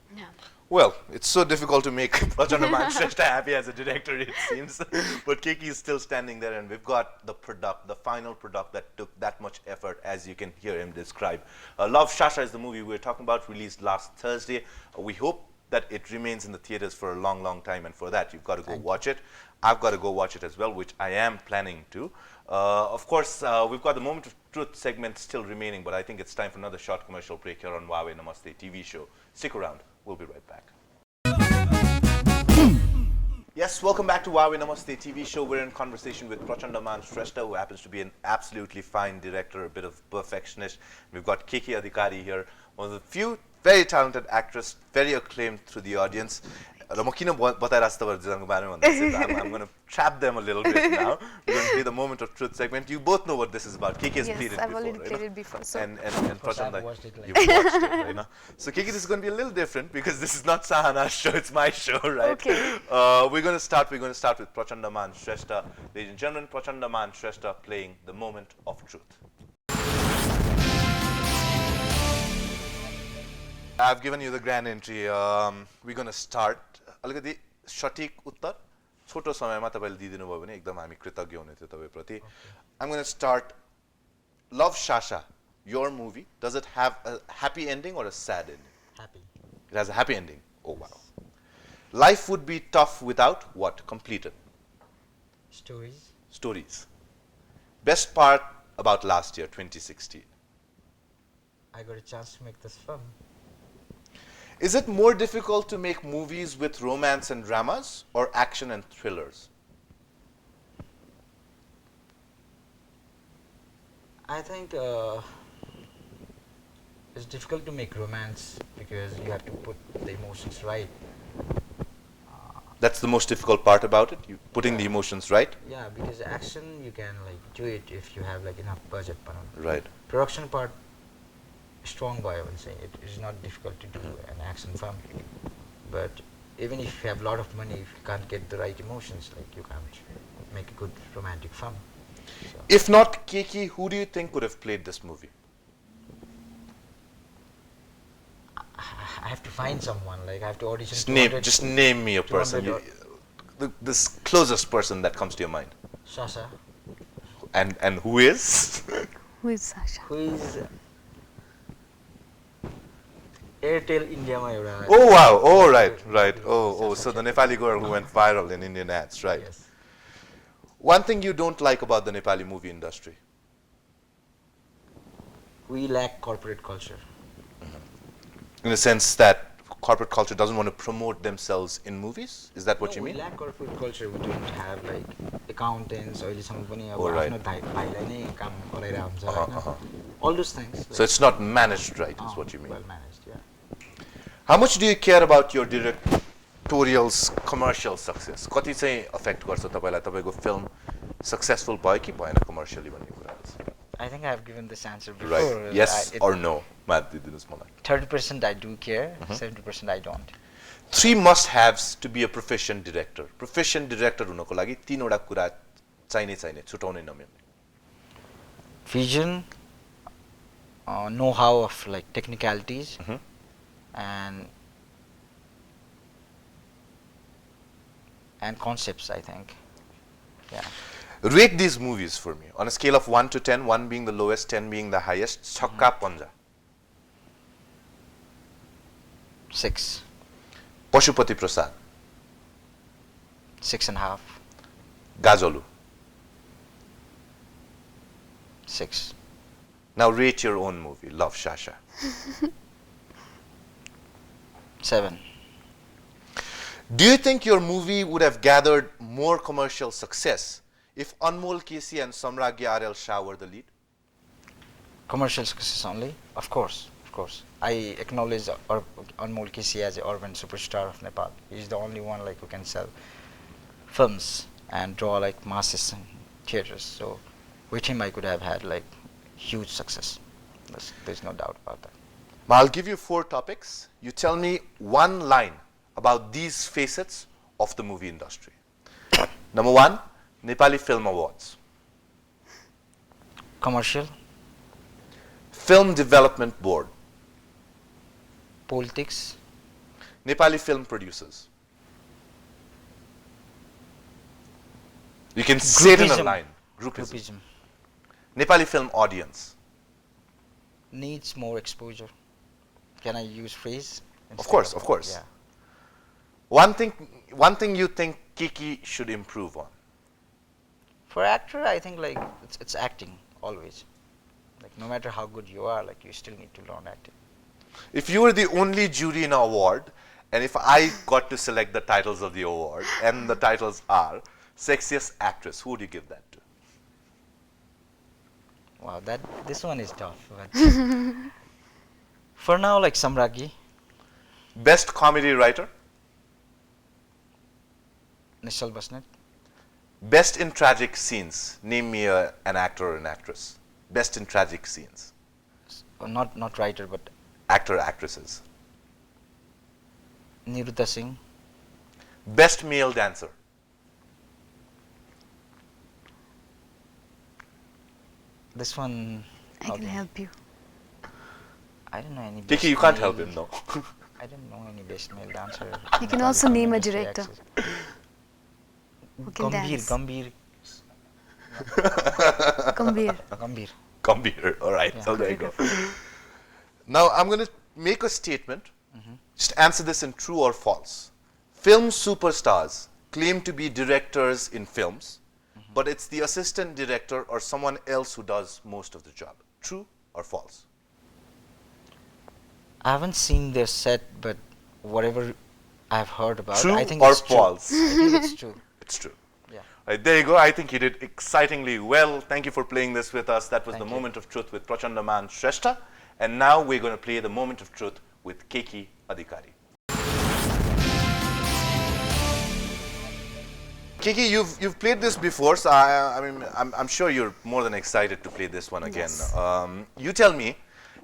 Well, it's so difficult to make Prachanda Man Shrestha happy as a director, it seems. But Keki is still standing there, and we've got the product, the final product that took that much effort, as you can hear him describe. Love Sasha is the movie we're talking about, released last Thursday. We hope that it remains in the theaters for a long, long time, and for that, you've got to go watch it. I've got to go watch it as well, which I am planning to. Of course, we've got the Moment of Truth segment still remaining, but I think it's time for another short commercial break here on HUAWEI Namaste TV Show. Stick around. We'll be right back. Yes, welcome back to HUAWEI Namaste TV Show. We're in conversation with Prachanda Man Shrestha, who happens to be an absolutely fine director, a bit of perfectionist. We've got Keki Adhikari here, one of the few very talented actress, very acclaimed through the audience. I'm going to trap them a little bit now. We're going to play the Moment of Truth segment. You both know what this is about. Keki has played it I've before. already played it before. So And Prachanda, I've watched it like you've watched it, right? No? So Keki, this is going to be a little different because this is not Sahana's show, it's my show, right? Okay. We're going to start with Prachanda Man Shrestha. Ladies and gentlemen, Prachanda Man Shrestha playing the Moment of Truth. I've given you the grand entry. We're going to start. अलिकति सठिक उत्तर छोटो समयमा तपाईले दिदिनु भयो भने एकदम हामी कृतज्ञ हुने थियो तपाईप्रति. I'm going to start. Love Sasha, your movie, does it have a happy ending or a sad ending? Happy. It has a happy ending. Oh wow. Life would be tough without what? Completed. Stories. Stories. Best part about last year, 2016. I got a chance to make this film. Is it more difficult to make movies with romance and dramas or action and thrillers? I think it's difficult to make romance because you have to put the emotions right. That's the most difficult part about it, putting the emotions right? Yeah, because action you can like do it if you have like enough budget. Right. Production part strong by I would say it is not difficult to do an action film, but even if you have a lot of money, if you can't get the right emotions, like you can't make a good romantic film. So If not Keki, who do you think could have played this movie? I have to find someone. Like I have to audition. Just name me a person. 200 This closest person that comes to your mind. Sasha. And who is? Who is Sasha? Who is Airtel India ma euta. Oh wow! Oh right. Oh. So the Nepali girl who went viral in Indian ads, right? Yes. One thing you don't like about the Nepali movie industry? We lack corporate culture. In the sense that corporate culture doesn't want to promote themselves in movies? Is that what you mean? We lack corporate culture. We don't have like accountants or something. Oh, right. All those things. So it's not managed right, is what you mean. Well managed, yeah. How much do you care about your directorial's commercial success? Kati चाहिँ affect गर्छ तपाईलाई तपाईको film successful भयो कि भएन commercially भन्ने कुरा छ? I think I have given this answer before. Right. Yes or no? Math दिदिनुस् मलाई. 30% I do care, 70% I don't. 3 must-haves to be a proficient director. Proficient director हुनको लागि 3 वटा कुरा चाहिने छुटाउनै नमिल्ने. Vision, know-how of like technicalities, and concepts, I think. Yeah. Rate these movies for me on a scale of 1 to 10, 1 being the lowest, 10 being the highest. Chhakka Panja. 6. Pashupati Prasad. 6.5. Gajolu. 6. Now rate your own movie, Love Sasha. 7. Do you think your movie would have gathered more commercial success if Anmol Kesi and Samragya RL Shah were the lead? Commercial success only? Of course. I acknowledge Anmol Kesi as an urban superstar of Nepal. He's the only one like who can sell films and draw like masses in theaters. So with him I could have had like huge success. There's no doubt about that. I'll give you 4 topics. You tell me one line about these facets of the movie industry. Number 1, Nepali Film Awards. Commercial. Film Development Board. Politics. Nepali film producers. You can say it in a line. Groupism. Nepali film audience. Needs more exposure. Can I use phrase? Of course. Yeah. One thing you think Keki should improve on? For actor, I think like it's acting always. Like no matter how good you are, like you still need to learn acting. If you were the only jury in an award, and if I got to select the titles of the award, and the titles are Sexiest Actress, who would you give that to? Wow, this one is tough. But for now, like Samragi. Best Comedy Writer? Nishal Basnet. Best in Tragic Scenes. Name me an actor or an actress. Best in Tragic Scenes. Not writer, but actor, actresses. Niruta Singh. Best Male Dancer. This one. I can help you. I don't know any. Keki, you can't help him, no. I don't know any best male dancer. You can also name a director who can dance. Gambhir. Gambhir. All right. Yeah. So there you go. Now I'm going to make a statement. Just answer this in true or false. Film superstars claim to be directors in films, but it's the assistant director or someone else who does most of the job. True or false? I haven't seen their set, but whatever I've heard about, True I think or it's false? True. I think it's true. It's true. Yeah. Right, there you go. I think you did excitingly well. Thank you for playing this with us. That was Thank the you. Moment of Truth with Prachanda Man Shrestha. And now we're going to play the Moment of Truth with Keki Adhikari. Keki, you've played this before, so I'm sure you're more than excited to play this one again. Yes. You tell me,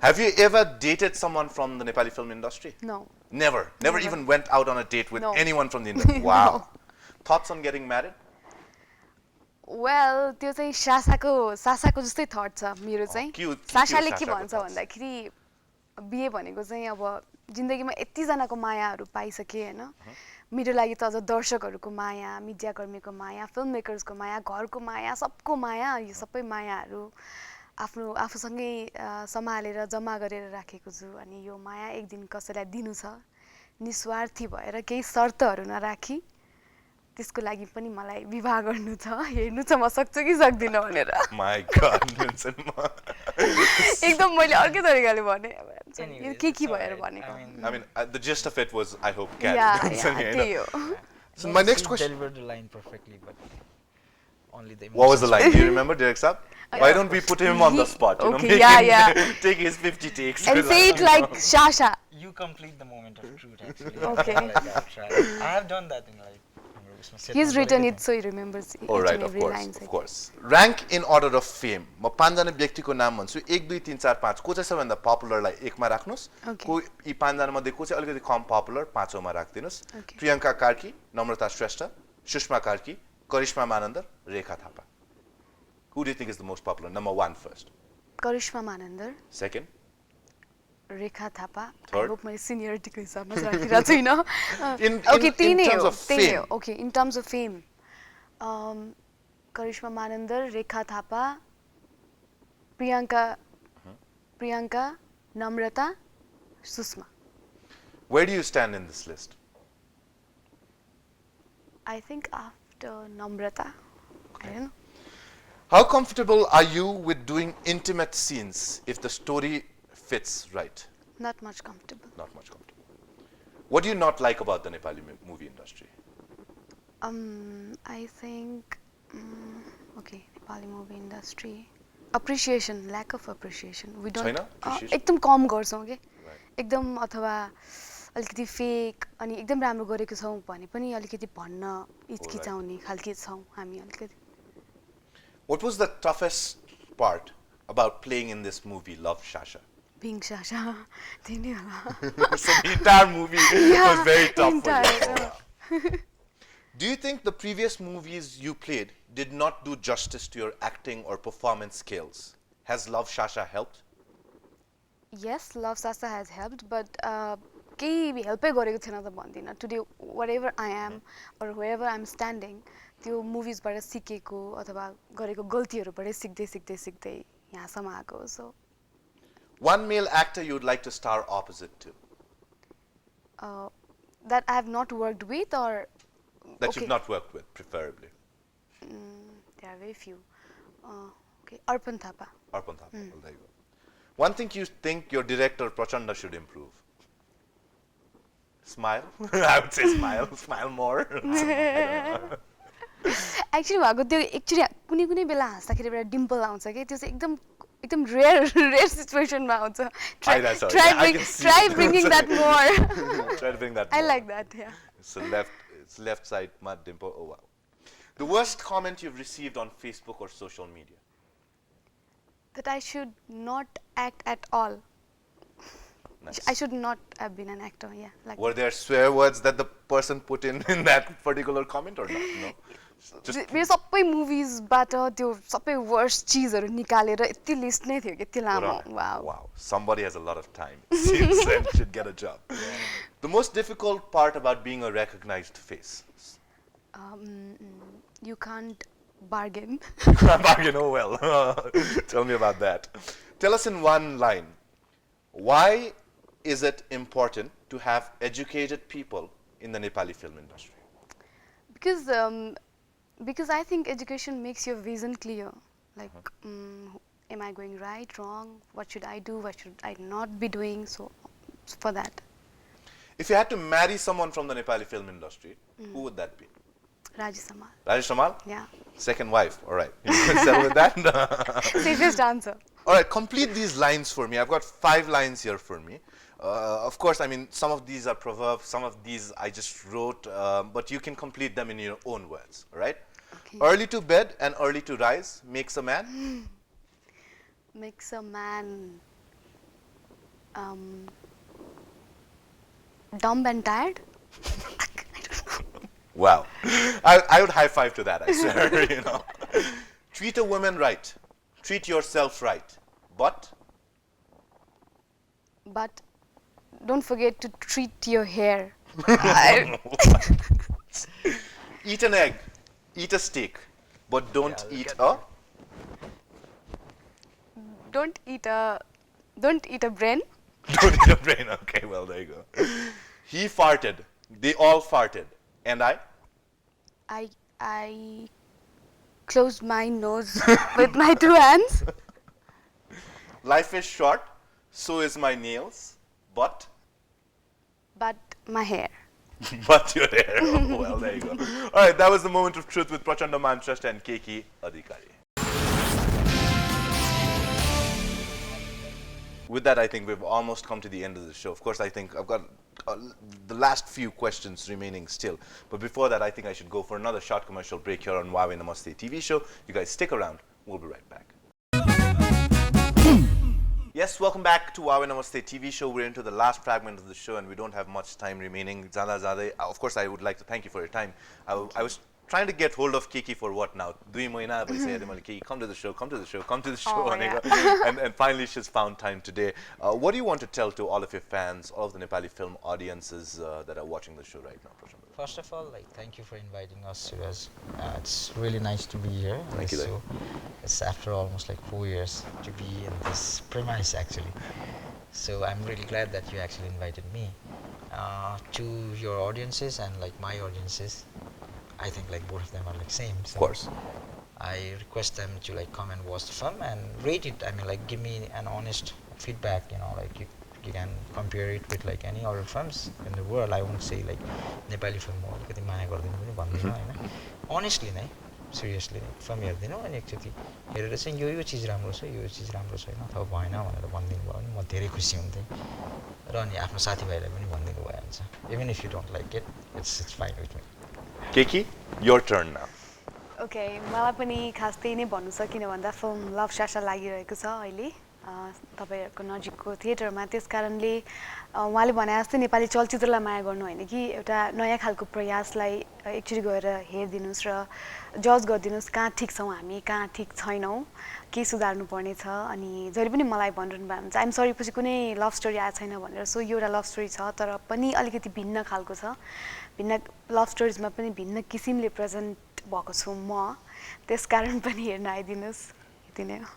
have you ever dated someone from the Nepali film industry? No. Never even went out on a date with No. anyone from the industry? Wow. Thoughts on getting married? Well, त्यो चाहिँ सासाको जस्तै that छ मेरो चाहिँ के हो सासाले के सासाको भन्छ thoughts? भन्दाखेरि बिहे भनेको चाहिँ अब जिन्दगीमा यतिजनाको मायाहरू पाइसकेँ होइन मेरो लागि त अझ दर्शकहरूको माया मिडियाकर्मीको माया फिल्म मेकर्सको माया घरको माया सबको माया यो सबै मायाहरू आफूसँगै सम्हालेर जम्मा गरेर राखेको छु अनि यो माया एक दिन कसैलाई दिनु छ निस्वार्थी भएर केही शर्तहरू नराखी त्यसको लागि पनि मलाई विवाह गर्नु छ हेर्नु छ म सक्छु कि सक्दिनँ भनेर My God, एकदम मैले अर्कै तरिकाले भने यो के भएर भनेको I mean, the gist of it was, I hope, Gary. त्यही हो So my next question. Delivered the line perfectly, but only the What was the line? Do you remember, Direct Saab? Why don't we put him on the spot? You know, Okay, make yeah, him take his 50 takes. and say it like Sasha. You complete the moment of truth, actually. Okay. Like I've tried. I have done that in like. He's written it so he remembers each All right, and every line. of course. Rank in order of fame. म पाँचजना व्यक्तिको नाम भन्छु 1 2 3 4 5 को चाहिँ सबैभन्दा पपुलरलाई एकमा राख्नुस् को यी पाँचजना मध्ये को चाहिँ अलिकति कम पपुलर पाँचौंमा राख्दिनुस् प्रियंका कार्की नम्रता श्रेष्ठ सुषमा कार्की करिश्मा Manandhar Rekha Thapa Who do you think is the most popular? Number 1 first. Karishma Manandar. Second. Rekha Thapa. Third. I hope my seniority ko hisab ma rakhira chaina. In terms of fame. Okay, in terms of fame. Karishma Manandar, Rekha Thapa, Priyanka, Namrata, Susma. Where do you stand in this list? I think after Namrata. I don't know. How comfortable are you with doing intimate scenes if the story fits right? Not much comfortable. Not much comfortable. What do you not like about the Nepali movie industry? I think, okay, Nepali movie industry. Appreciation, lack of appreciation. We don't. China? Appreciation? एकदम कम गर्छौं के एकदम अथवा अलिकति fake अनि एकदम राम्रो गरेको छौं भने पनि अलिकति भन्न हिचकिचाउने खालके छौं हामी अलिकति. What was the toughest part about playing in this movie, Love Sasha? Being Sasha. So the entire movie was very tough for you. Do you think the previous movies you played did not do justice to your acting or performance skills? Has Love Sasha helped? Yes, Love Sasha has helped, but केही हेल्पै गरेको थिएन त भन्दिनँ. Today, whatever I am or wherever I'm standing, त्यो मुभिजबाट सिकेको अथवा गरेको गल्तीहरूबाट सिक्दै यहाँसम्म आएको. So one male actor you'd like to star opposite to? That I have not worked with or that you've not worked with, preferably. There are very few. Okay, Arpan Thapa. Arpan Thapa. Well, there you go. One thing you think your director Prachanda should improve? Smile? I would say smile. Smile more. Actually, भएको त्यो actually कुनै बेला हाँस्दाखेरि एउटा डिम्पल आउँछ के त्यो चाहिँ एकदम rare सिचुएसनमा आउँछ. Try bringing that more. Try to bring that I more. like that, yeah. It's left side mud dimple. Oh wow. The worst comment you've received on Facebook or social media? That I should not act at all. Nice. I should not have been an actor, yeah. Like Were there swear words that the person put in that particular comment or not? No. मेरो सबै मुभिजबाट त्यो सबै worst चीजहरु निकालेर यति list नै थियो के त्यो लामो. Wow. Somebody has a lot of time. Seems and should get a job. The most difficult part about being a recognized face? You can't bargain. Bargain, oh well. Tell me about that. Tell us in one line, why is it important to have educated people in the Nepali film industry? Because I think education makes your vision clear. Like, am I going right, wrong? What should I do? What should I not be doing? So, for that. If you had to marry someone from the Nepali film industry, who would that be? Rajesh Samal. Rajesh Samal? Yeah. Second wife. All right. You can settle with that. Safest answer. All right. Complete these lines for me. I've got 5 lines here for me. Of course, I mean, some of these are proverbs, some of these I just wrote, but you can complete them in your own words, all right? Okay. Early to bed and early to rise makes a man? Makes a man dumb and tired? I don't know. Wow. I would high five to that, I swear, you know. Treat a woman right. Treat yourself right. But don't forget to treat your hair. Eat an egg, eat a steak, but don't eat a... Don't eat a brain. Don't eat a brain. Okay, well, there you go. He farted. They all farted. And I? I closed my nose with my 2 hands. Life is short, so is my nails, but my hair. but your hair. Oh, well, there you go. All right, that was the moment of truth with Prachanda Man Shrestha and Keki Adhikari. With that, I think we've almost come to the end of the show. Of course, I think I've got the last few questions remaining still. But before that, I think I should go for another short commercial break here on HUAWEI Namaste TV Show. You guys stick around. We'll be right back. Yes, welcome back to HUAWEI Namaste TV Show. We're into the last fragment of the show and we don't have much time remaining. Of course, I would like to thank you for your time. I was trying to get hold of Keki for what now? 2 mahina bhaisakyo Keki, come to the show, come to the show, come to the show. Oh, yeah. and finally she's found time today. What do you want to tell to all of your fans, all of the Nepali film audiences that are watching the show right now? First of all, thank you for inviting us, Suraj. It's really nice to be here. Thank you. So it's after almost 4 years to be in this premise actually. So I'm really glad that you actually invited me. To your audiences and my audiences, I think both of them are same. So Of course. I request them to come and watch the film and rate it. I mean give me an honest feedback. You can compare it with any other films in the world. I won't say Nepali film ho alikati maya gardainu pani भन्दिनु Hahn. Honestly नै, seriously नै film हेर्दिनु अनि एकचोटी हेरेर चाहिँ यो चीज राम्रो छ, यो चीज राम्रो छैन अथवा भएन भनेर भनिदिनु भयो भने म धेरै खुसी हुन्थे. र अनि आफ्नो साथीभाइलाई पनि भनिदिनु भइहाल्छ. Even if you don't like it, it's fine with me. Keki, your turn now. Okay, मलाई पनि खास त्यही नै भन्नु छ किन भन्दा फिल्म लभ साशा लागिरहेको छ अहिले तपाईहरुको नजिकको थिएटरमा. त्यसकारणले उहाँले भने जस्तै नेपाली चलचित्रलाई माया गर्नु हैन कि एउटा नयाँ खालको प्रयासलाई एकचोटी गएर हेर्दिनुस् र जज गर्दिनुस् कहाँ ठीक छौं हामी, कहाँ ठीक छैनौं, के सुधार्नु पर्ने छ. अनि जहिले पनि मलाई भनिरहनु भएको हुन्छ आइम सरी पछि कुनै लभ स्टोरी आएको छैन भनेर. सो यो एउटा लभ स्टोरी छ तर पनि अलिकति भिन्न खालको छ. भिन्न लभ स्टोरीजमा पनि भिन्न किसिमले प्रेजेन्ट भएको छु म. त्यसकारण पनि हेर्न आइदिनुस्. यति नै हो.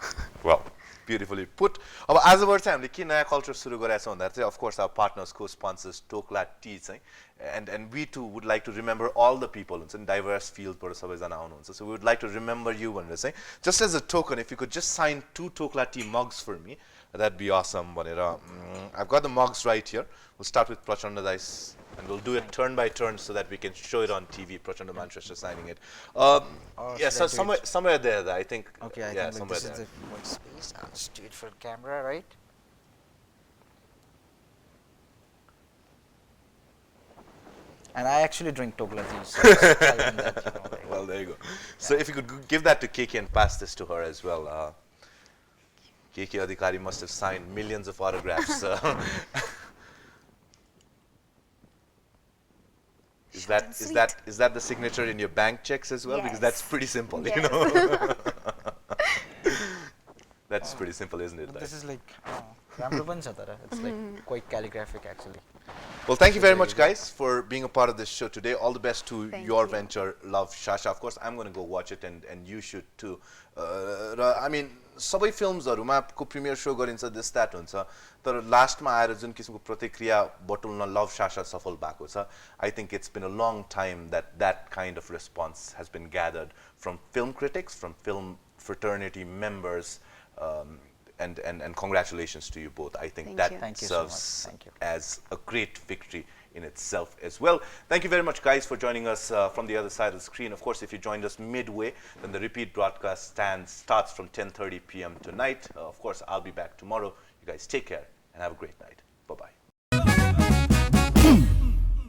Well, beautifully put. As a word, हामीले के नयाँ कल्चर सुरु गरेका छौं भन्दा चाहिँ of course our partners, co-sponsors Tokla Tea चाहिँ and we too would like to remember all the people in diverse fields बाट सबैजना आउनुहुन्छ. So we would like to remember you भनेर चाहिँ just as a token if you could just sign 2 Tokla Tea mugs for me, that'd be awesome भनेर. I've got the mugs right here. We'll start with Prachanda Dai's and we'll do it turn by turn so that we can show it on TV. Prachanda Man Shrestha signing it. Yeah, so somewhere there, I think. Okay, I yeah, think somewhere this there. is the one space. I'll just do it for camera, right? And I actually drink Tokla tea, so tell them that, Well, there you go. So if you could give that to Keki and pass this to her as well. Keki Adhikari must have signed millions of autographs. Is that the signature in your bank checks as well? Yes. Because that's pretty simple, Yes. you know. That's pretty simple, isn't it? But this is राम्रो पनि छ तर it's quite calligraphic actually. Well, thank you very much, guys, for being a part of this show today. All the best to Thank your you. venture, Love Sasha. Of course, I'm going to go watch it, and you should too. I mean, सबै फिल्म्सहरुमा को premier show गरिन्छ this that हुन्छ तर लास्टमा आएर जुन किसिमको प्रतिक्रिया बटुल्न लभ साशा सफल भएको छ. I think it's been a long time that kind of response has been gathered from film critics, from film fraternity members, and congratulations to you both. I think Thank that you. Thank you so serves much. Thank you. as a great victory in itself as well. Thank you very much, guys, for joining us from the other side of the screen. Of course, if you joined us midway, then the repeat broadcast starts from 10:30 p.m. tonight. Of course, I'll be back tomorrow. You guys take care and have a great night.